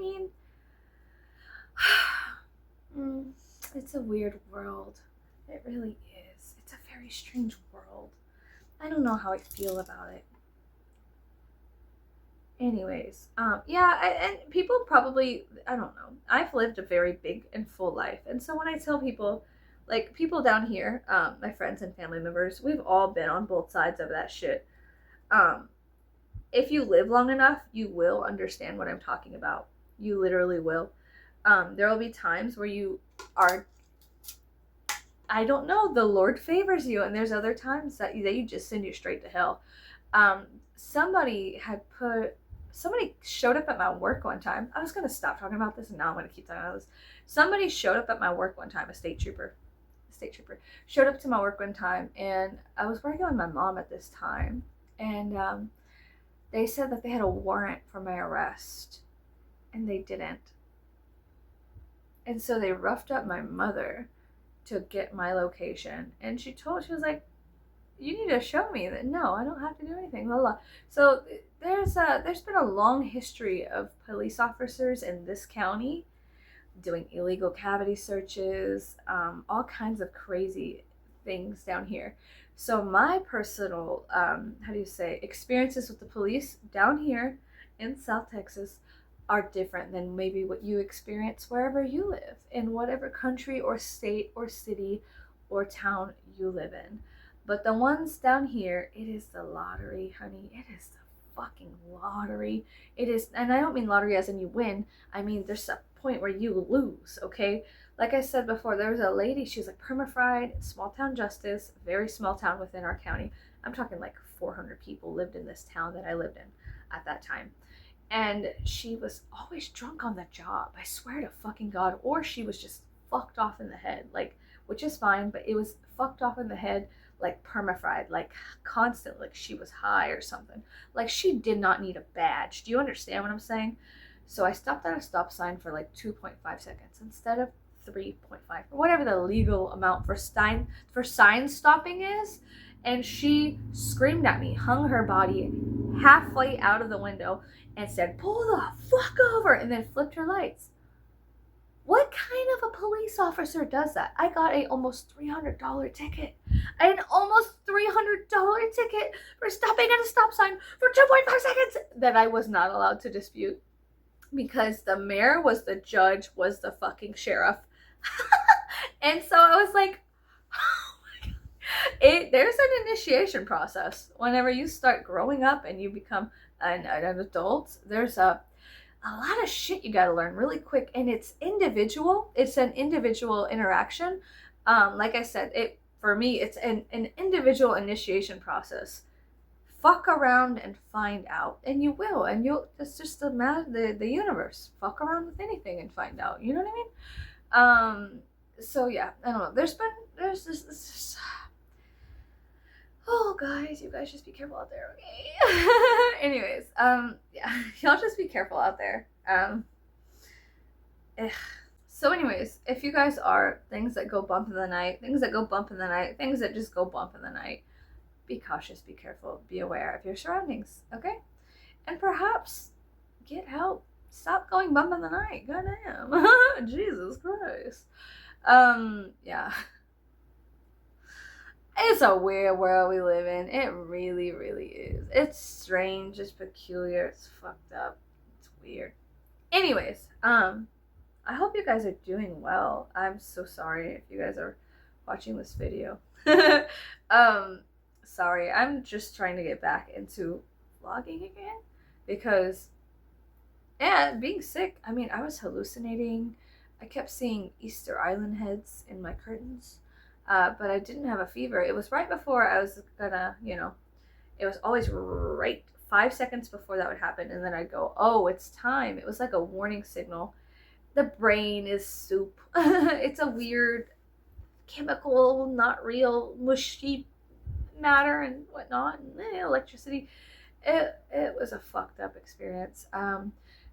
S1: mean? It's a weird world. It really is. It's a very strange world. I don't know how I feel about it. Anyways, and people probably, I don't know. I've lived a very big and full life. And so when I tell people, like people down here, my friends and family members, we've all been on both sides of that shit. If you live long enough, you will understand what I'm talking about. You literally will. There will be times where you are, I don't know, the Lord favors you, and there's other times that you just send you straight to hell. Somebody showed up at my work one time. I was going to stop talking about this, and now I'm going to keep talking about this. Somebody showed up at my work one time, a state trooper showed up to my work one time, and I was working with my mom at this time, and they said that they had a warrant for my arrest, and they didn't. And so they roughed up my mother to get my location, and she was like, you need to show me that. No, I don't have to do anything, blah, blah. So there's been a long history of police officers in this county doing illegal cavity searches, all kinds of crazy things down here. So my personal, experiences with the police down here in South Texas are different than maybe what you experience wherever you live, in whatever country or state or city or town you live in. But the ones down here, it is the lottery, honey. It is the fucking lottery. It is, and I don't mean lottery as in you win. I mean, there's a point where you lose, okay? Like I said before, there was a lady, she was like perma-fried, small town justice, very small town within our county. I'm talking like 400 people lived in this town that I lived in at that time. And she was always drunk on the job. I swear to fucking God. Or she was just fucked off in the head, like, which is fine, but it was fucked off in the head, like perma-fried, like constant, like she was high or something. Like she did not need a badge. Do you understand what I'm saying? So I stopped at a stop sign for like 2.5 seconds instead of 3.5, or whatever the legal amount for sign stopping is. And she screamed at me, hung her body halfway out of the window, and said, pull the fuck over, and then flipped her lights. What kind of a police officer does that? I got a almost $300 ticket. An almost $300 ticket for stopping at a stop sign for 2.5 seconds that I was not allowed to dispute because the mayor was the judge, was the fucking sheriff. And so I was like, oh my God. There's an initiation process. Whenever you start growing up and you become an adult, there's a lot of shit you gotta learn really quick, and it's individual. It's an individual interaction. Like I said, for me, it's an individual initiation process. Fuck around and find out, and you will, and you'll. It's just the universe. Fuck around with anything and find out. You know what I mean? So yeah, I don't know. There's this. Oh, guys, you guys just be careful out there, okay? Anyways, yeah, y'all just be careful out there. So anyways, if you guys are things that go bump in the night, things that just go bump in the night, be cautious, be careful, be aware of your surroundings, okay? And perhaps get help. Stop going bump in the night. Goddamn. Jesus Christ. Yeah. It's a weird world we live in. It really, really is. It's strange. It's peculiar. It's fucked up. It's weird. Anyways, I hope you guys are doing well. I'm so sorry if you guys are watching this video. Sorry. I'm just trying to get back into vlogging again because, yeah, being sick. I mean, I was hallucinating. I kept seeing Easter Island heads in my curtains. But I didn't have a fever. It was right before I was gonna, it was always right 5 seconds before that would happen. And then I'd go, oh, it's time. It was like a warning signal. The brain is soup. It's a weird chemical, not real, mushy matter and whatnot, and electricity. It was a fucked up experience.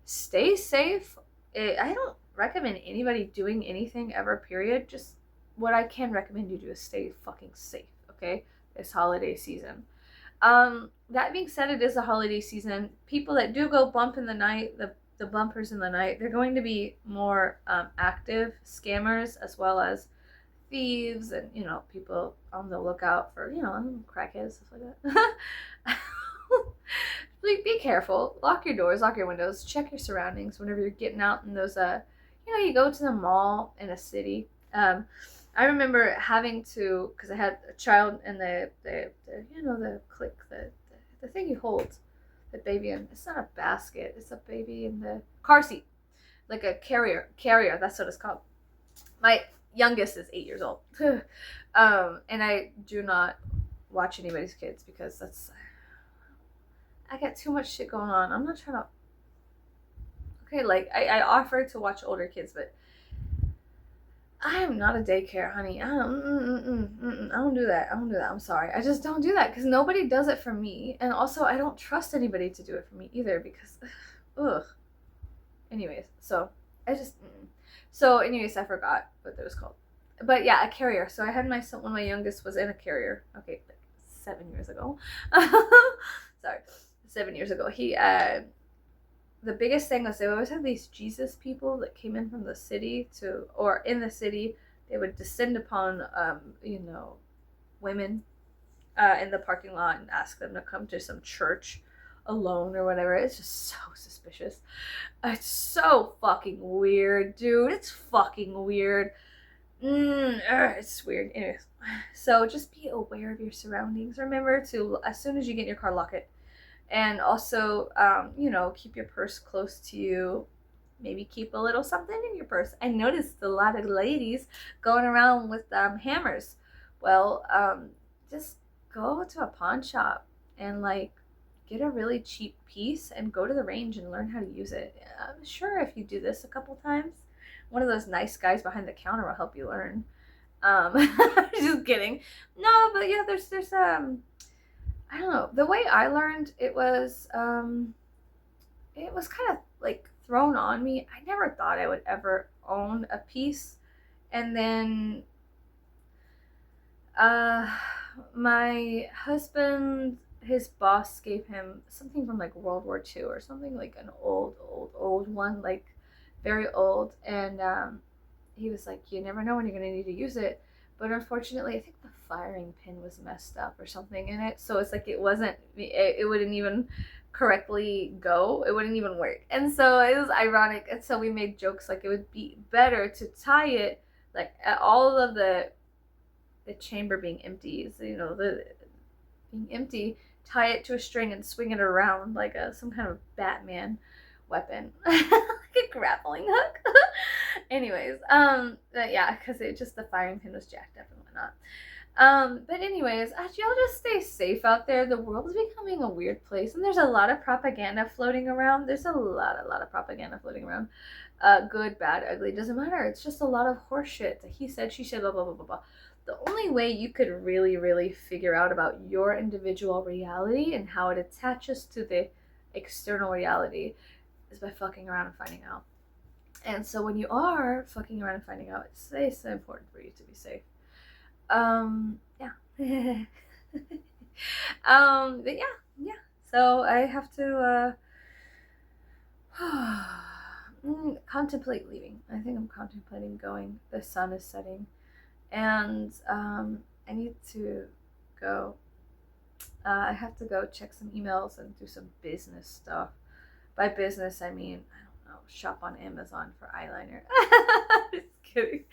S1: Stay safe. I don't recommend anybody doing anything ever, period. Just what I can recommend you do is stay fucking safe, okay? This holiday season. That being said, it is a holiday season. People that do go bump in the night, the bumpers in the night, they're going to be more active scammers, as well as thieves and, people on the lookout for, crackheads, stuff like that. Be careful. Lock your doors, lock your windows, check your surroundings whenever you're getting out in those, you go to the mall in a city. I remember having to, because I had a child in the click, the thing you hold the baby in. It's not a basket. It's a baby in the car seat, like a carrier. That's what it's called. My youngest is 8 years old, and I do not watch anybody's kids because I got too much shit going on. I'm not trying to. Okay, like I offer to watch older kids, but I am not a daycare, honey. I don't do that. I'm sorry. I just don't do that because nobody does it for me, and also I don't trust anybody to do it for me either because, ugh. Anyways, so I just. So anyways, I forgot what that was called. But yeah, a carrier. So I had my son when my youngest was in a carrier. Okay, like 7 years ago. Sorry, 7 years ago. The biggest thing was they always had these Jesus people that came in from the city or in the city. They would descend upon, women in the parking lot and ask them to come to some church alone or whatever. It's just so suspicious. It's so fucking weird, dude. It's fucking weird. It's weird. Anyways, so just be aware of your surroundings. Remember to, as soon as you get in your car, lock it. And also, keep your purse close to you. Maybe keep a little something in your purse. I noticed a lot of ladies going around with hammers. Well, just go to a pawn shop and get a really cheap piece and go to the range and learn how to use it. I'm sure if you do this a couple times, one of those nice guys behind the counter will help you learn. Just kidding. No, but yeah, there's I don't know. The way I learned, it was kind of thrown on me. I never thought I would ever own a piece. And then my husband, his boss gave him something from World War II or something, like an old one, very old. And he was like, you never know when you're going to need to use it. But unfortunately, I think the firing pin was messed up or something in it. So it's it wouldn't even correctly go. It wouldn't even work. And so it was ironic. And so we made jokes it would be better to tie it, at all of the chamber being empty, being empty, tie it to a string and swing it around like some kind of Batman weapon. Like a grappling hook. Anyways, yeah, because the firing pin was jacked up and whatnot. But anyways, y'all just stay safe out there. The world is becoming a weird place, and there's a lot of propaganda floating around. There's a lot of propaganda floating around. Good, bad, ugly, doesn't matter. It's just a lot of horse shit. He said, she said, blah, blah, blah, blah, blah. The only way you could really, really figure out about your individual reality and how it attaches to the external reality is by fucking around and finding out. And so when you are fucking around and finding out, it's so important for you to be safe. Yeah. But yeah. So I have to contemplate leaving. I think I'm contemplating going. The sun is setting. And I need to go. I have to go check some emails and do some business stuff. By business, I mean, I don't know, shop on Amazon for eyeliner. Just kidding.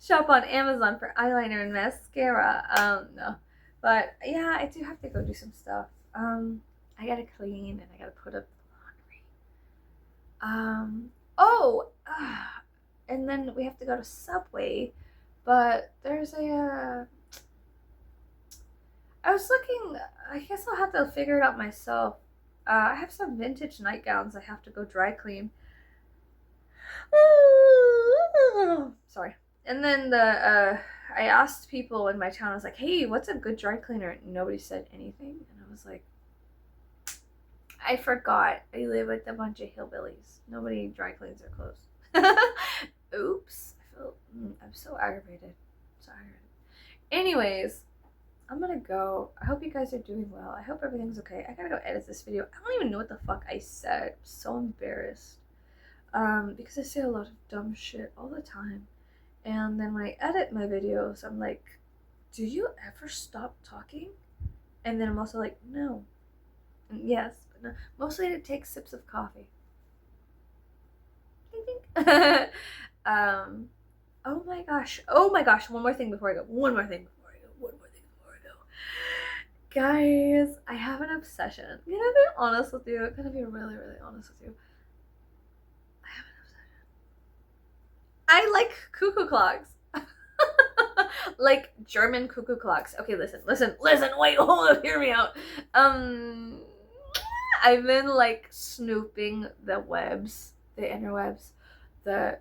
S1: Shop on Amazon for eyeliner and mascara. No. But yeah, I do have to go do some stuff. I gotta clean and I gotta put up the laundry. And then we have to go to Subway. But there's I was looking, I guess I'll have to figure it out myself. I have some vintage nightgowns I have to go dry clean. Sorry. And then I asked people in my town, I was like, hey, what's a good dry cleaner? And nobody said anything. And I was like, I forgot. I live with a bunch of hillbillies. Nobody dry cleans their clothes. Oops. I'm so aggravated. So aggravated. Anyways, I'm gonna go. I hope you guys are doing well. I hope everything's okay. I gotta go edit this video. I don't even know what the fuck I said. I'm so embarrassed. Because I say a lot of dumb shit all the time. And then when I edit my videos, I'm like, do you ever stop talking? And then I'm also like, no. And yes, but no. Mostly to take sips of coffee. Ding, ding. Oh my gosh. One more thing before I go. Guys, I have an obsession. I'm gonna be honest with you. I'm gonna be really, really honest with you. I have an obsession. I like cuckoo clocks. Like German cuckoo clocks. Okay, listen, wait, hold up, hear me out. I've been like snooping the webs, the interwebs, the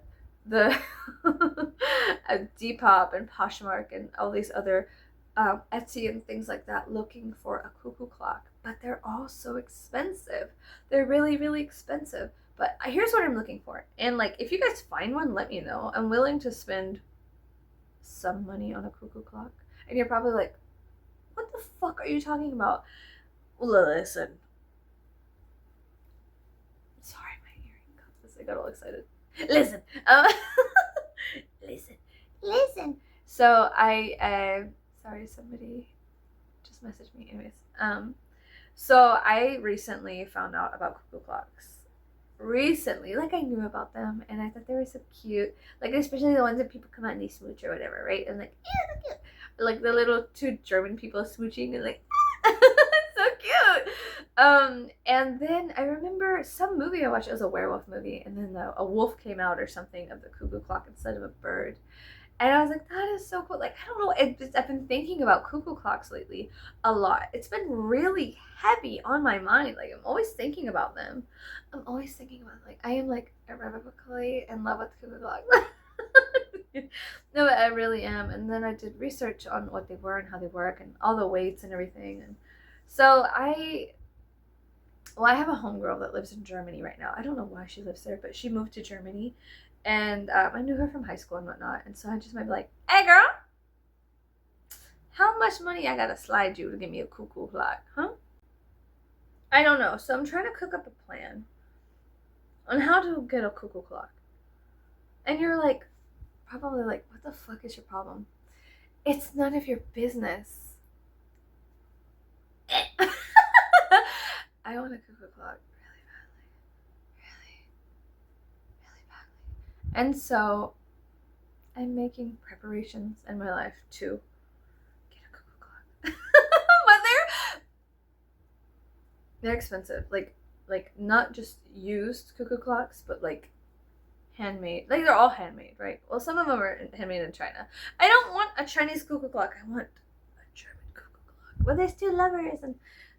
S1: Depop and Poshmark and all these other Etsy and things like that, looking for a cuckoo clock, but they're all so expensive. They're really, really expensive. But here's what I'm looking for, and like, if you guys find one, let me know. I'm willing to spend some money on a cuckoo clock. And you're probably like, what the fuck are you talking about? Listen. Sorry, my hearing got this. I got all excited. Listen. Listen. So sorry, somebody just messaged me. Anyways, so I recently found out about cuckoo clocks. Like, I knew about them and I thought they were so cute. Like, especially the ones that people come out and they smooch or whatever, right? And like, yeah, so cute. Like the little two German people smooching and like, so cute. And then I remember some movie I watched. It was a werewolf movie, and then a wolf came out or something of the cuckoo clock instead of a bird. And I was like, that is so cool. Like, I don't know. I've been thinking about cuckoo clocks lately a lot. It's been really heavy on my mind. Like, I'm always thinking about them. Like, I am like irrevocably in love with cuckoo clocks. No, but I really am. And then I did research on what they were and how they work and all the weights and everything. And so I have a homegirl that lives in Germany right now. I don't know why she lives there, but she moved to Germany. And I knew her from high school and whatnot. And so I just might be like, hey girl, how much money I gotta slide you to give me a cuckoo clock, huh? I don't know. So I'm trying to cook up a plan on how to get a cuckoo clock. And you're like, probably like, what the fuck is your problem? It's none of your business. I want a cuckoo clock really badly. Really badly. And so I'm making preparations in my life to get a cuckoo clock. But they're expensive. Like not just used cuckoo clocks, but like handmade. Like, they're all handmade, right? Well, some of them are handmade in China. I don't want a Chinese cuckoo clock. I want a German cuckoo clock. Well, there's two lovers and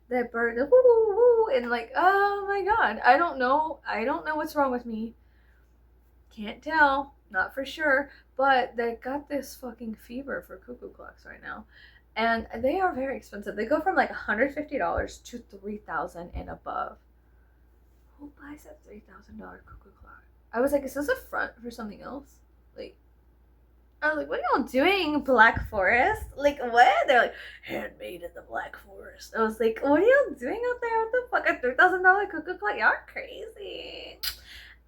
S1: the bird, woo, woo, woo, and like, oh my god. I don't know what's wrong with me. Can't tell. Not for sure. But they got this fucking fever for cuckoo clocks right now. And they are very expensive. They go from like $150 to $3,000 and above. Who buys a $3,000 cuckoo clock? I was like, is this a front for something else? Like, I was like, what are y'all doing, Black Forest? Like, what? They're like, handmade in the Black Forest. I was like, what are y'all doing out there? What the fuck? A $3,000 cuckoo clock? Y'all are crazy.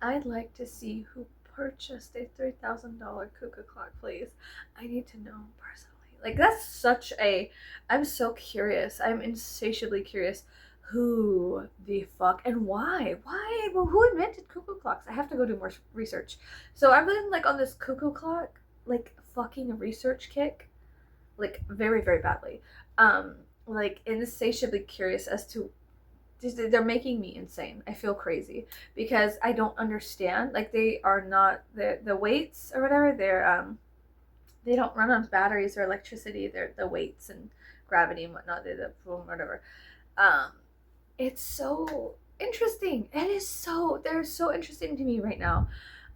S1: I'd like to see who purchased a $3,000 cuckoo clock, please. I need to know personally. Like, that's such a... I'm so curious. I'm insatiably curious. Who the fuck and why? Well, who invented cuckoo clocks? I have to go do more research. So I've been like on this cuckoo clock, like, fucking research kick, like, very, very badly. Like, insatiably curious as to... They're making me insane. I feel crazy because I don't understand. Like, they are not the weights or whatever. They don't run on batteries or electricity. They're the weights and gravity and whatnot. They're the boom, whatever. It's so interesting. They're so interesting to me right now.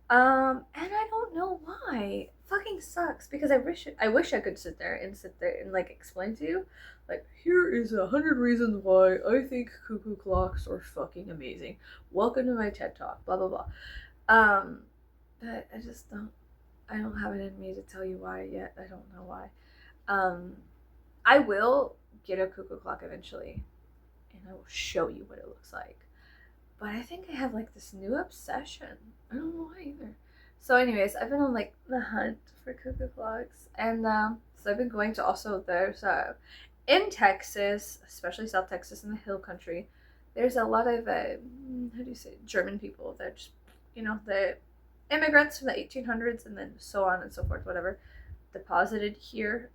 S1: And I don't know why. Fucking sucks because I wish I could sit there and like explain to you, like, here is 100 reasons why I think cuckoo clocks are fucking amazing. Welcome to my TED talk. Blah blah blah. Um, but I just don't. I don't have it in me to tell you why yet. I don't know why. Um, I will get a cuckoo clock eventually, and I will show you what it looks like. But I think I have like this new obsession. I don't know why either. So, anyways, I've been on like the hunt for cuckoo clocks, and so I've been going to also there's in Texas, especially South Texas in the Hill Country. There's a lot of how do you say German people that just the immigrants from the 1800s and then so on and so forth, whatever, deposited here,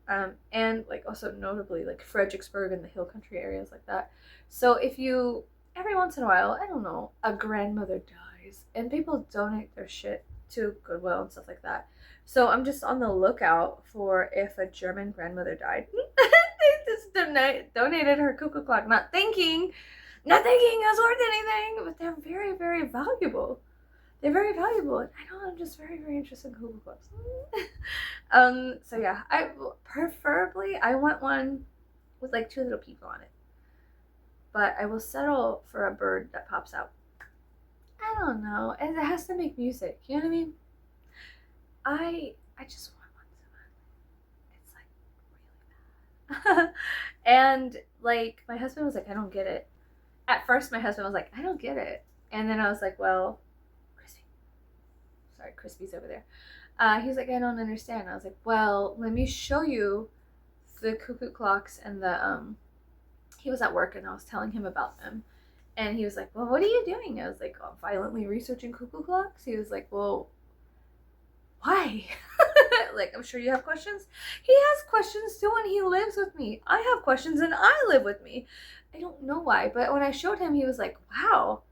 S1: and like also notably like Fredericksburg and the Hill Country areas like that. So if you every once in a while, I don't know, a grandmother dies and people donate their shit to Goodwill and stuff like that. So I'm just on the lookout for if a German grandmother died. They just donated her cuckoo clock, not thinking it was worth anything, but they're very, very valuable. They're very valuable, and I know I'm just very, very interested in cuckoo clocks. So yeah, I want one with like two little people on it, but I will settle for a bird that pops out. I don't know, and it has to make music. You know what I mean? I just want one so badly. It's like really bad. And like my husband was like, I don't get it. At first, my husband was like, I don't get it, and then I was like, well, Crispy. Sorry, Crispy's over there. He was like, I don't understand. I was like, well, let me show you the cuckoo clocks and the he was at work and I was telling him about them. And he was like, well, what are you doing? I was like, oh, violently researching cuckoo clocks. He was like, well, why? Like, I'm sure you have questions. He has questions too, and he lives with me. I have questions, and I live with me. I don't know why, but when I showed him, he was like, wow,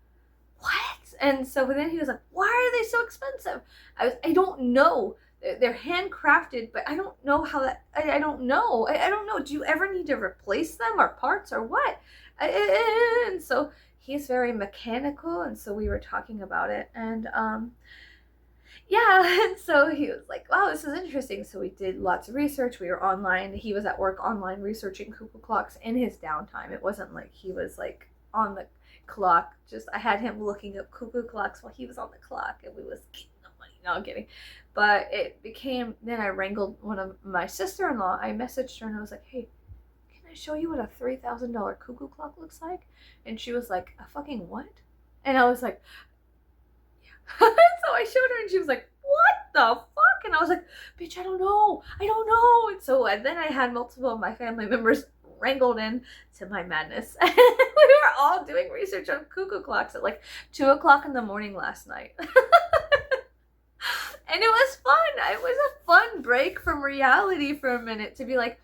S1: what? And so then he was like, why are they so expensive? I don't know. They're handcrafted, but I don't know how that, I don't know. I don't know. Do you ever need to replace them or parts or what? And so he's very mechanical, and so we were talking about it, and yeah, and so he was like, wow, this is interesting. So we did lots of research. We were online. He was at work online researching cuckoo clocks in his downtime. It wasn't like he was like on the clock. Just I had him looking up cuckoo clocks while he was on the clock, and we was getting the money. No, I'm kidding. But it became, then I wrangled one of my sister-in-law. I messaged her and I was like, hey, can I show you what a $3,000 cuckoo clock looks like? And she was like, a fucking what? And I was like, so I showed her and she was like, what the fuck? And I was like, bitch, I don't know. And so then I had multiple of my family members wrangled in to my madness. We were all doing research on cuckoo clocks at like 2 o'clock in the morning last night. And it was fun. It was a fun break from reality for a minute to be like,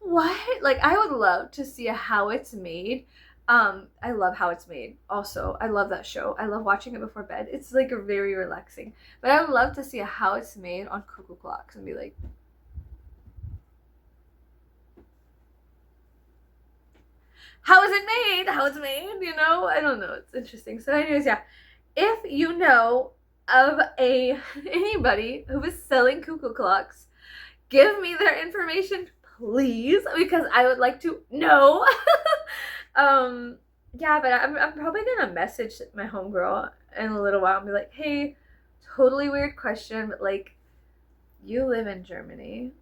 S1: what? Like, I would love to see how it's made. I love How It's Made. Also, I love that show. I love watching it before bed. It's like a very relaxing. But I would love to see How It's Made on cuckoo clocks and be like, how is it made? How it's made? You know? I don't know. It's interesting. So, anyways, yeah. If you know of anybody who is selling cuckoo clocks, give me their information, please, because I would like to know. Yeah, but I'm probably gonna message my homegirl in a little while and be like, hey, totally weird question, but like, you live in Germany.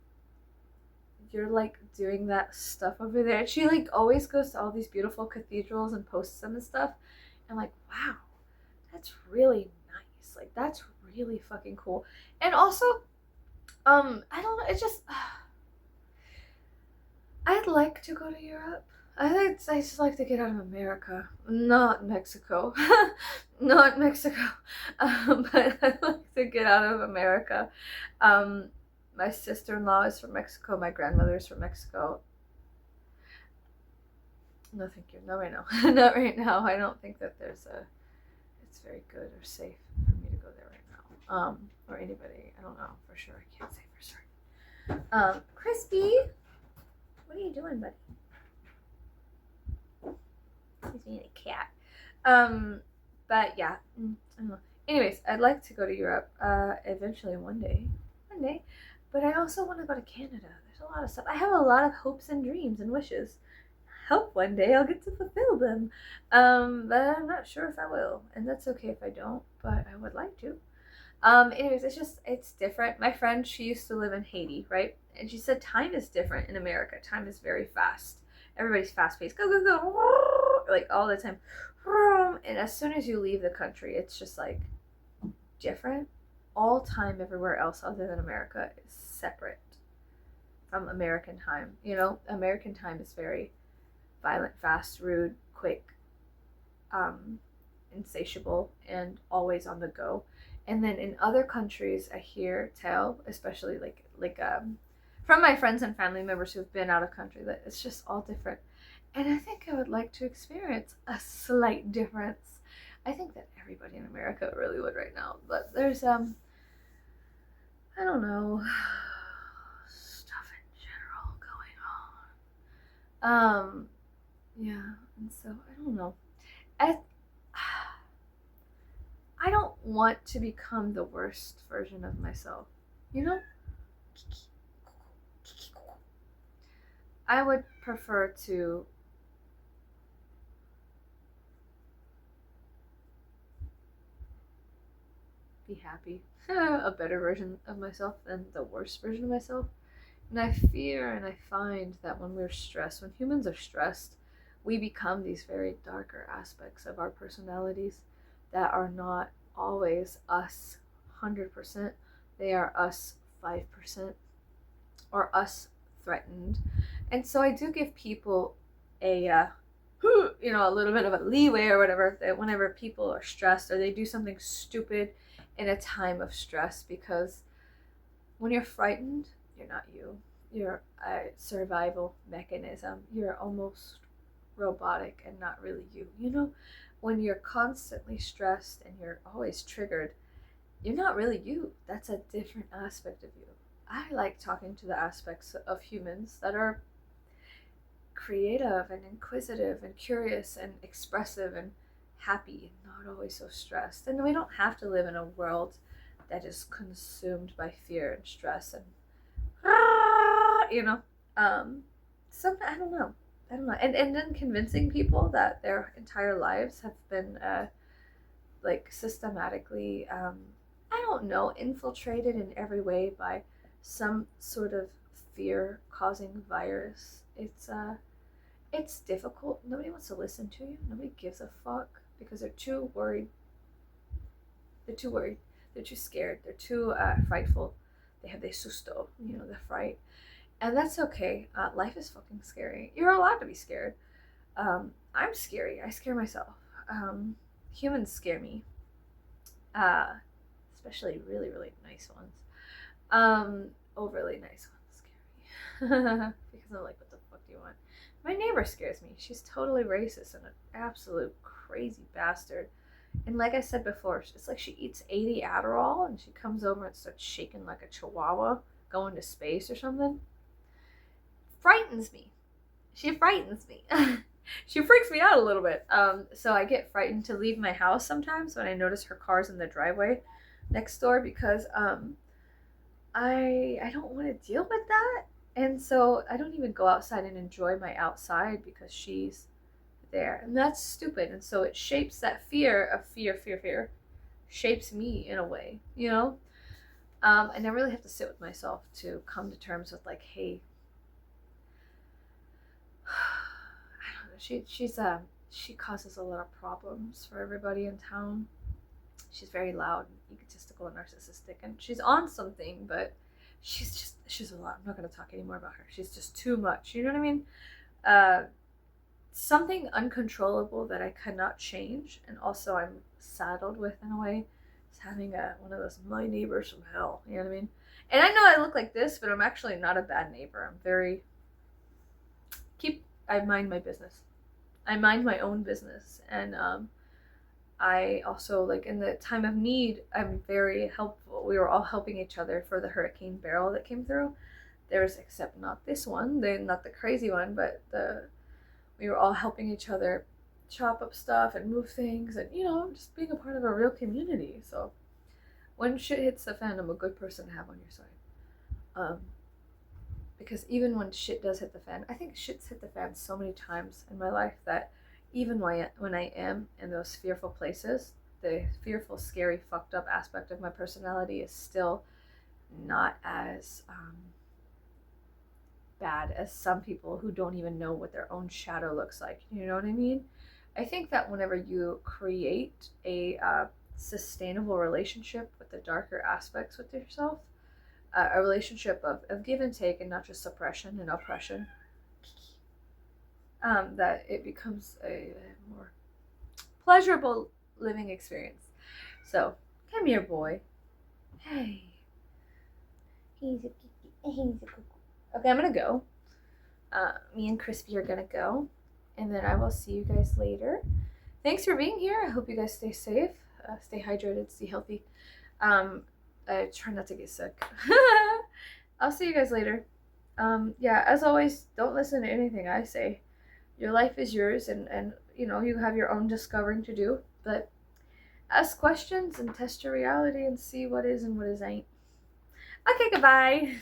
S1: You're like doing that stuff over there. And she like always goes to all these beautiful cathedrals and posts them and stuff. And like, wow, that's really nice. Like, that's really fucking cool. And also, I don't know, it's just I'd like to go to Europe. I just like to get out of America, not Mexico, not Mexico. But I'd like to get out of America. My sister-in-law is from Mexico. My grandmother is from Mexico. No, thank you. Not right now. Not right now. I don't think that it's very good or safe for me to go there right now. Or anybody. I don't know for sure. I can't say for certain. Crispy, what are you doing, buddy? He's being a cat. But yeah, I don't know. Anyways, I'd like to go to Europe eventually one day. One day. But I also want to go to Canada. There's a lot of stuff. I have a lot of hopes and dreams and wishes. I hope one day I'll get to fulfill them. But I'm not sure if I will. And that's okay if I don't, but I would like to. Anyways, it's different. My friend, she used to live in Haiti, right? And she said time is different in America. Time is very fast. Everybody's fast paced. Go, go, go. Like all the time. And as soon as you leave the country, it's just like different. All time everywhere else other than America is separate from American time. You know, American time is very violent, fast, rude, quick, insatiable, and always on the go. And then in other countries, I hear tell, especially from my friends and family members who've been out of country, that it's just all different. And I think I would like to experience a slight difference. I think that everybody in America really would right now. But there's I don't know, stuff in general going on. Yeah, and so I don't know. I I don't want to become the worst version of myself. You know? I would prefer to be happy. A better version of myself than the worst version of myself. And I fear and I find that when we're stressed, when humans are stressed, we become these very darker aspects of our personalities that are not always us 100%. They are us 5% or us threatened. And so I do give people a a little bit of a leeway or whatever, that whenever people are stressed or they do something stupid in a time of stress, because when you're frightened, you're not you. You're a survival mechanism. You're almost robotic and not really you. You know, when you're constantly stressed and you're always triggered, you're not really you. That's a different aspect of you. I like talking to the aspects of humans that are creative and inquisitive and curious and expressive and happy and not always so stressed. And we don't have to live in a world that is consumed by fear and stress and you know. So I don't know. And then convincing people that their entire lives have been like systematically I don't know, infiltrated in every way by some sort of fear causing virus. It's difficult. Nobody wants to listen to you. Nobody gives a fuck because they're too worried. They're too worried. They're too scared. They're too frightful. They have the susto, the fright. And that's okay. Life is fucking scary. You're allowed to be scared. I'm scary. I scare myself. Humans scare me. Especially really, really nice ones. Overly nice ones scare me. Because I'm like, what the fuck do you want? My neighbor scares me. She's totally racist and an absolute crazy bastard. And like I said before, it's like she eats 80 Adderall and she comes over and starts shaking like a chihuahua going to space or something. Frightens me. She frightens me. She freaks me out a little bit. So I get frightened to leave my house sometimes when I notice her car's in the driveway next door, because I don't want to deal with that. And so I don't even go outside and enjoy my outside because she's there. And that's stupid. And so it shapes that fear of fear, shapes me in a way, and I really have to sit with myself to come to terms with like, hey, I don't know, she causes a lot of problems for everybody in town. She's very loud and egotistical and narcissistic, and she's on something, but she's a lot. I'm not going to talk anymore about her. She's just too much. You know what I mean? Something uncontrollable that I cannot change, and also I'm saddled with in a way, is having one of those my neighbors from hell. You know what I mean? And I know I look like this, but I'm actually not a bad neighbor. I mind my business. I mind my own business, and I also, like, in the time of need, I'm very helpful. We were all helping each other for the Hurricane Beryl that came through. Except not this one, not the crazy one, but we were all helping each other chop up stuff and move things, and just being a part of a real community. So when shit hits the fan, I'm a good person to have on your side. Because even when shit does hit the fan, I think shit's hit the fan so many times in my life that even when I am in those fearful places, the fearful, scary, fucked up aspect of my personality is still not as bad as some people who don't even know what their own shadow looks like. You know what I mean? I think that whenever you create a sustainable relationship with the darker aspects with yourself, a relationship of give and take and not just suppression and oppression, that it becomes a more pleasurable living experience. So, come here, boy. Hey. He's a cuckoo. Okay, I'm gonna go. Me and Crispy are gonna go, and then I will see you guys later. Thanks for being here. I hope you guys stay safe, stay hydrated, stay healthy. I try not to get sick. I'll see you guys later. Yeah, as always, don't listen to anything I say. Your life is yours, and you have your own discovering to do. But ask questions and test your reality and see what is and what is ain't. Okay, goodbye.